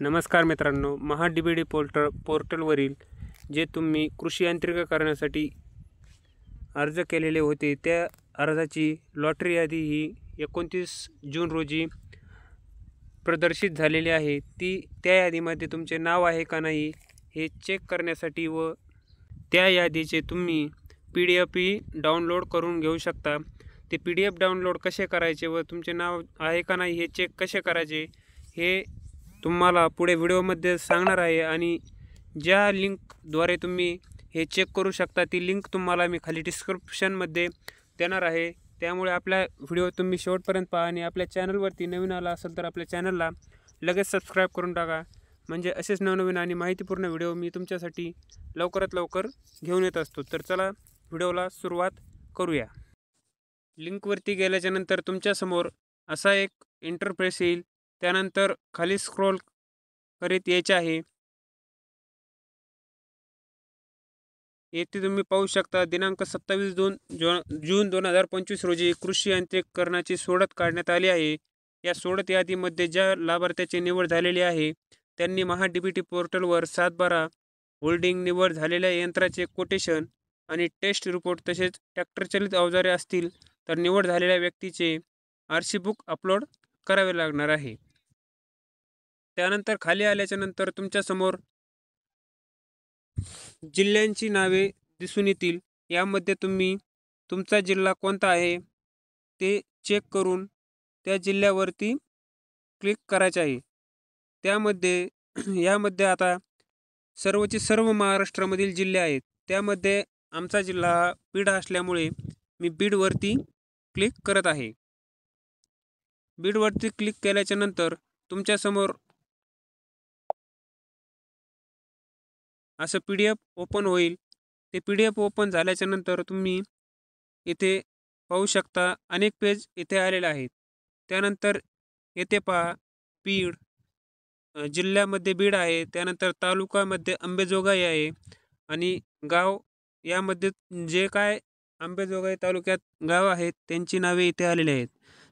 नमस्कार मित्रांनो, महा-डी-बी-डी पोर्टलवरील जे तुम्ही कृषी यांत्रिकीकरणासाठी अर्ज केलेले होते त्या अर्जाची लॉटरी यादी ही 29 जून रोजी प्रदर्शित झालेली आहे। त्या यादीमध्ये तुमचे नाव आहे का नाही हे चेक करण्यासाठी व त्या यादीचे तुम्ही PDF डाउनलोड करून घेऊ शकता। ते PDF डाउनलोड कसे करायचे व तुमचे नाव आहे का नाही हे चेक कसे करायचे हे तुम्हाला पुढे व्हिडिओमध्ये सांगणार आहे। आणि ज्या लिंकद्वारे तुम्ही हे चेक करू शकता ती लिंक तुम्हाला मी खाली डिस्क्रिप्शनमध्ये देणार आहे। त्यामुळे आपला व्हिडिओ तुम्ही शेवटपर्यंत पहा आणि आपल्या चॅनलवरती नवीन आला असेल तर आपल्या चॅनलला लगेच सबस्क्राईब करून टाका, म्हणजे असेच नवनवीन आणि माहितीपूर्ण व्हिडिओ मी तुमच्यासाठी लवकरात लवकर घेऊन येत असतो। तर चला व्हिडिओला सुरुवात करूया। लिंकवरती गेल्याच्यानंतर तुमच्यासमोर असा एक इंटरफेस येईल। त्यानंतर खाली स्क्रोल करीत यायचे आहे। येथे तुम्ही पाहू शकता दिनांक 27 जून 2025 रोजी कृषी यांत्रिकीकरणाची सोडत काढण्यात आली आहे। या सोडत यादीमध्ये ज्या लाभार्थ्याची निवड झालेली आहे त्यांनी महा-डी-बी-डी पोर्टलवर 7/12 होल्डिंग निवड झालेल्या यंत्राचे कोटेशन आणि टेस्ट रिपोर्ट तसेच ट्रॅक्टर चालित अवजारे असतील तर निवड झालेल्या व्यक्तीचे RC बुक अपलोड करावे लागणार आहे। त्यानंतर खाली आल्याच्या नंतर तुमच्यासमोर जिल्ह्यांची नावे दिसून येतील। यामध्ये तुम्ही तुमचा जिल्हा कोणता आहे ते चेक करून त्या जिल्ह्यावरती क्लिक करायचे आहे। यामध्ये आता सर्वचे सर्व महाराष्ट्रामधील जिल्हे आहेत। त्यामध्ये आमचा जिल्हा बीड असल्यामुळे मी बीडवरती क्लिक करत आहे। बीडवरती क्लिक केल्याच्या नंतर तुमच्यासमोर असं PDF ओपन होईल। ते PDF ओपन झाल्याच्या नंतर तुम्ही इथे पाहू शकता अनेक पेज इथे आलेले आहेत। त्यानंतर येथे पहा बीड जिल्ह्यामध्ये बीड आहे, त्यानंतर तालुक्यामध्ये अंबेजोगाई आहे आणि गाव यामध्ये जे काय अंबेजोगाई तालुक्यात गाव आहेत त्यांची नावे इथे आलेली आहेत।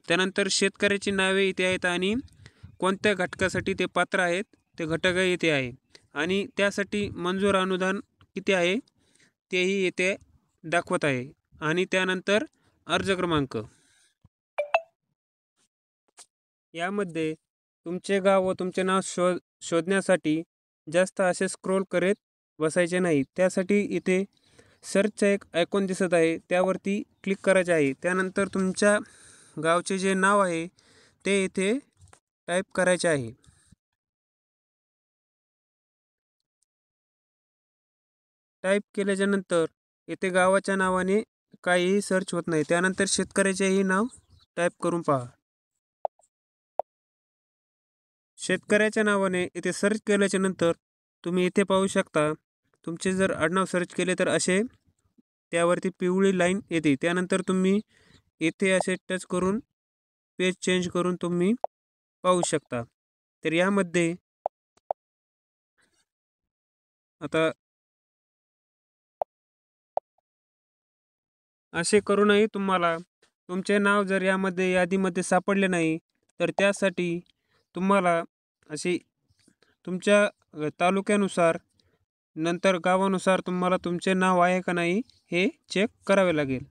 त्यानंतर शेतकऱ्याची नावे इथे आहेत आणि कोणत्या घटकासाठी ते पात्र आहेत ते घटकही इथे आहे आणि त्यासाठी मंजूर अनुदान किती आहे तेही येथे दाखवत आहे। आणि त्यानंतर अर्ज क्रमांक, यामध्ये तुमचे गाव व तुमचे नाव शोधण्यासाठी जास्त असे स्क्रोल करत बसायचे नाही। त्यासाठी इथे सर्चचा एक आयकॉन दिसत आहे त्यावरती क्लिक करायचे आहे। त्यानंतर तुमच्या गावचे जे नाव आहे ते इथे टाईप करायचे आहे। टाईप केल्याच्या नंतर येथे गावाच्या नावाने काहीही सर्च होत नाही। त्यानंतर शेतकऱ्याचेही नाव टाईप करून पहा। शेतकऱ्याच्या नावाने इथे सर्च केल्याच्या नंतर तुम्ही इथे पाहू शकता तुमचे जर आडनाव सर्च केले तर असे त्यावरती पिवळी लाईन येते। त्यानंतर तुम्ही इथे असे टच करून पेज चेंज करून तुम्ही पाहू शकता। तर यामध्ये आता असे करूनही तुम्हाला तुमचे नाव जर यादीमध्ये सापडले नाही तर त्यासाठी तुम्हाला अशी तुमच्या तालुक्यानुसार नंतर गावानुसार तुम्हाला तुमचे नाव आहे का नाही हे चेक करावे लागेल।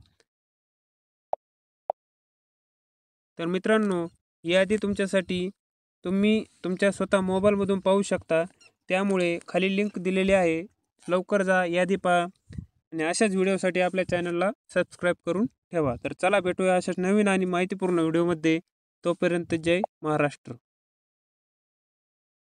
तर मित्रांनो, यादी तुमच्यासाठी तुम्ही तुमच्या स्वतः मोबाईलमधून पाहू शकता। त्यामुळे खाली लिंक दिलेली आहे, लवकर जा, यादी पहा आणि अशाच व्हिडिओसाठी आपल्या चॅनलला सबस्क्राईब करून ठेवा। तर चला भेटूया अशाच नवीन आणि माहितीपूर्ण व्हिडिओमध्ये। तोपर्यंत जय महाराष्ट्र।